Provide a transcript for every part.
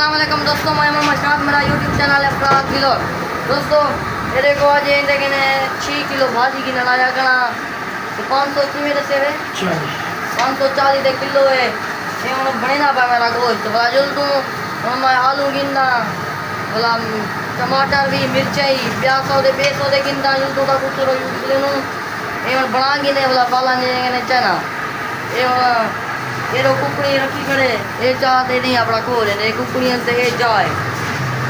अस्सलामुअलैकुम दोस्तों, मैं मोहम्मद शाद, मेरा यूट्यूब चैनल है अपराध किलो। दोस्तों ये देखो आज लेकिन 6 किलो भाजी की नलाया करा तो 500 की मेरे से 540 किलो है। ये बने ना पाए मेरा गोश्त बोला जुल दूँ मैं आलू गिनना बोला टमाटर भी मिर्चाई प्याज सौदे बेसौदे गिनता जुल दूँ का कुछ यूज ये बना गिने बोला पाला ने चना ये कुकड़ी रखी खड़े ये चाहते नहीं अपना खोल ने कुकड़ी अंते ये जाए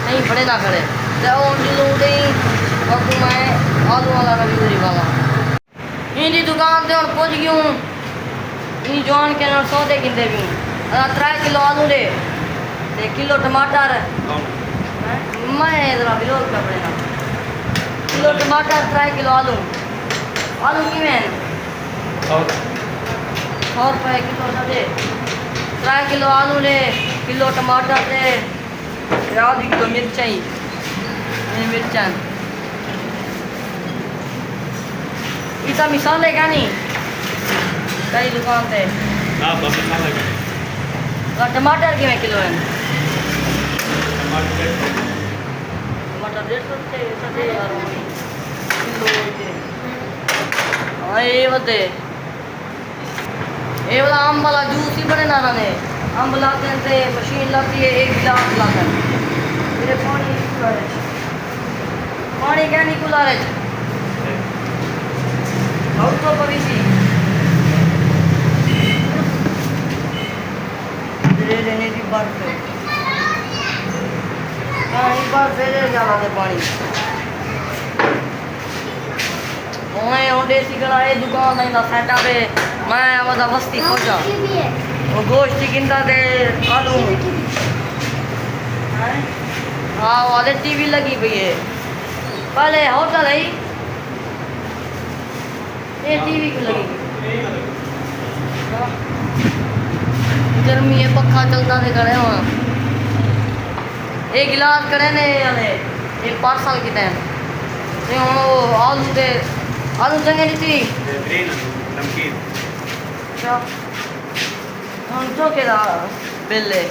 नहीं बड़े ना खड़े तो जिलू नहीं बाकी मैं आलू वाला रवि उरी वाला इनकी दुकान से हम पहुँच गई हूँ इन जवान के ना सौदे गिनते भी 3 किलो आलू दे 1 किलो टमाटर मैं इधर विरोध कर पड़ेगा किलो टमाटर 3 किलो आलू की में 100 रुपये किलो दे 3 किलो आलू ले किलो टमाटर दे आधी किलो मिर्चाई मिर्चा इतना मिसाले क्या नहीं कई दुकान पे टमाटर के में किलो है टमाटर 150 यार किलो हाँ ये बते ये वाला आम वाला जूस ही बने ना ने आम लाते हैं मशीन लाती है 1 गिलास लाता है मेरे पानी क्या निकला रहे बहुत तो पड़ी सी लेने की बर्फ बर्फ जाना थे पानी देसी कड़ा ये दुकान नहीं सेटा पे मैं वह बस्ती पहुंचा वो गोश्त गिनता थे आलू हाँ वाले टीवी लगी हुई है पहले होटल है ये टीवी क्यों लगी गर्मी है पक्का चलता थे खड़े वहाँ एक गिलास करे ने ये 5 साल की टाइम आलू दे आलू चंगे नहीं थी हम तो के बिल 150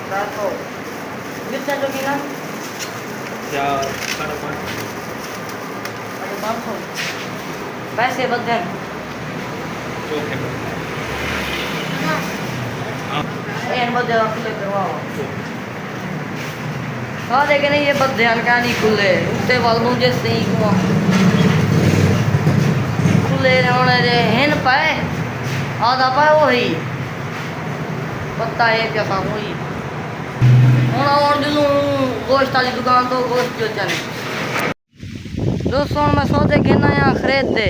400 कितना जो की ना 500 पैसे बदन हाँ लेकिन ये बदन क्या नहीं खुले उत्ते वाल मुझे सही खुले होने दे हिन पाए आधा पाए वही पत्ता है क्या सा हुई हूँ और दिलूँ गोश्त वाली दुकान तो गोश्त जो चले दोस्तों मैं सौदे गिना यहाँ खरीद दे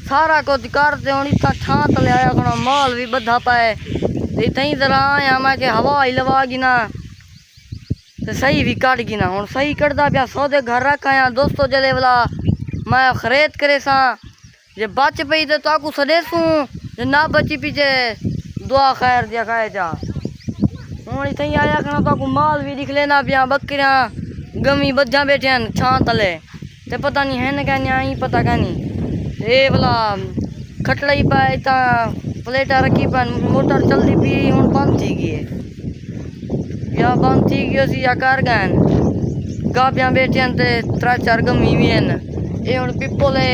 सारा कुछ करते हूँ इतना छात ले आया करो माल भी बधा पाए इतना ही तरह आया मैं कि हवा ही लवा गिना तो सही भी कट गिना हूँ सही कटदा पिया सौदे घर रखा यहाँ दोस्तों जले वाला मैं खरीद करे सा जे बच पई तो ताकू सदेसूँ जे ना बची पीछे दुआ खैर दिया खाए जा हूँ इतना ही आया करना ताकू माल भी दिख लेना पिया बकरियाँ गमी बजा बैठे हैं छां तले ते पता नहीं है न क्या नहीं पता क्या नहीं ये वाला खटड़ा ही पाए इतना प्लेटा रखी पर मोटर चलती पी हूँ बंद थी गई या बंद थी गई या कर गए गाबियाँ बैठे हैं ते 3-4 गमी भी हैं ये हूँ पिप्पोले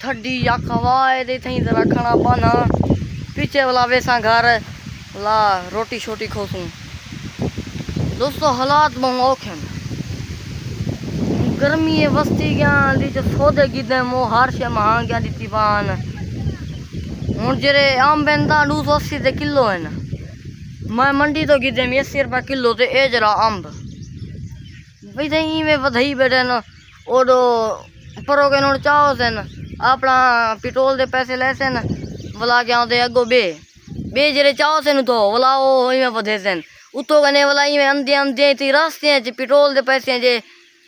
थड्डी या खवाए दे थी जरा खाना पाना पीछे वाला वैसा घर ला रोटी छोटी खोसूँ दोस्तों हालात बहुत औखे गर्मी है वस्ती क्या जो सौदे गिदे मो हर शे महंग क्या दी पान हूँ जेरे आम बेंदा 280 किलो है ना मैं मंडी तो गिदे 80 रुपये किलो तो ये जरा अम्ब भाई थी में बधाई बैठे न ओडो परोगे नोड़ चाहो से न अपना पेट्रोल दे पैसे लेसे न बोला क्या होते अगो बे जरे चाहो से न तो बोला वो इमें बधे से उतो कने वाला इमें अंधे अंधे थी रास्ते पेट्रोल दे पैसे जे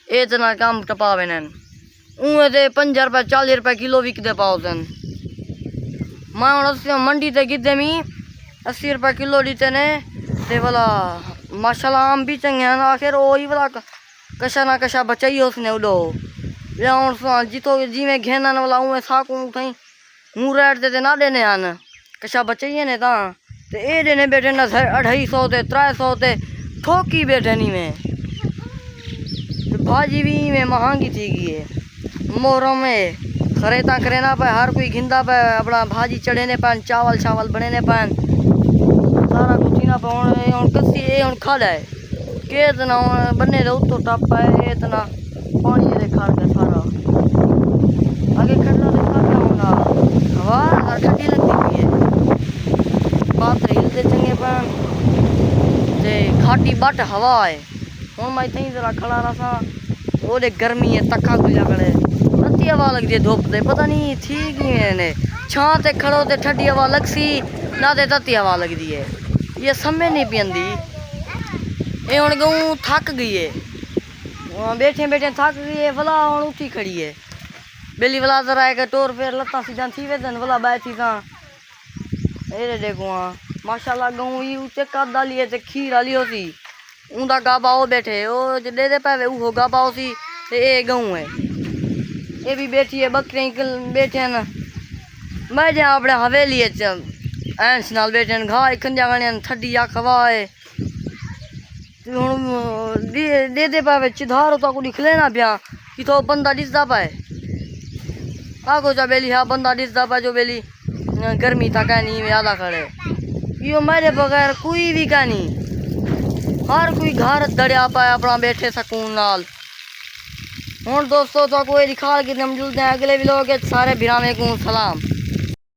इतना काम टपावे न उए ते 5 रुपये 40 रुपये किलो विकते पाओ सन मैं हूँ मंडी ते गिदे मी 80 रुपये किलो दीते ने ते वाला माशाल्लाह आम भी चंगे हैं आखिर वही वाला कशा ना कशा बचाई उसने उडो या जितो जिमें घेना वाला उमें साकू थी हूँ रेट ते ना देने आन कशा बचाइए ने ता ते ए देने बैठे ना 250 ते 300 ते ठोकी बैठे नहीं में भाजी भी में महंगी थी गई है मोरों में खरेता करे ना पे हर कोई घिंदा पे अपना भाजी चढ़े ने पान चावल चावल बने ने पान सारा कुछ ना पे और कसी ए और खाड़ा है के इतना बने दे उत्तो टप है इतना पानी दे खाड़ के सारा आगे खड़ना देखा क्या होगा हवा हर ठंडी लगती हुई है बात रही दे चंगे पान ते खाटी बट हवा है हूँ मैं इतनी जरा खड़ा रहा था वो दे गर्मी है तक्का गुजा करे रत्ती हवा लगती है धूप दे पता नहीं ठीक ही है ने छां ते खड़ो ते ठंडी हवा लगसी ना ते तत्ती हवा लगती है ये समय नहीं पियंदी ये हुण गऊं थक गई है बैठे बैठे थक गई है भला हुण उठी खड़ी है बेली भला जरा एक टोर फेर लत्ता सीधा थी वेदन भला बैठी था ये देखो माशाल्लाह गऊं ई उचे कद वाली है ते खीर वाली होती उंदा गाबा वो बैठे वो दे दे पावे वो गाबा होती ते ये गऊं है ये भी बैठी है बकरे बैठे न मैं जा अपने हवेली ऐंस नाल बैठे न घाह खंजा गणे ठंडी आ खवा है हुण दे दे पावे चिधार तो को निकले ना पिया कि तो बंदा दिसदा पाए आगो जा बेली हाँ बंदा दिसदा पाए जो बेली गर्मी था कहनी में आधा खड़े यो मेरे बगैर कोई भी कहनी हर कोई घर दड़िया पाए अपना बैठे सकून नाल हूँ दोस्तों तो कोई दिखा के हम जुलते हैं अगले भी लोग सारे भिराने को सलाम।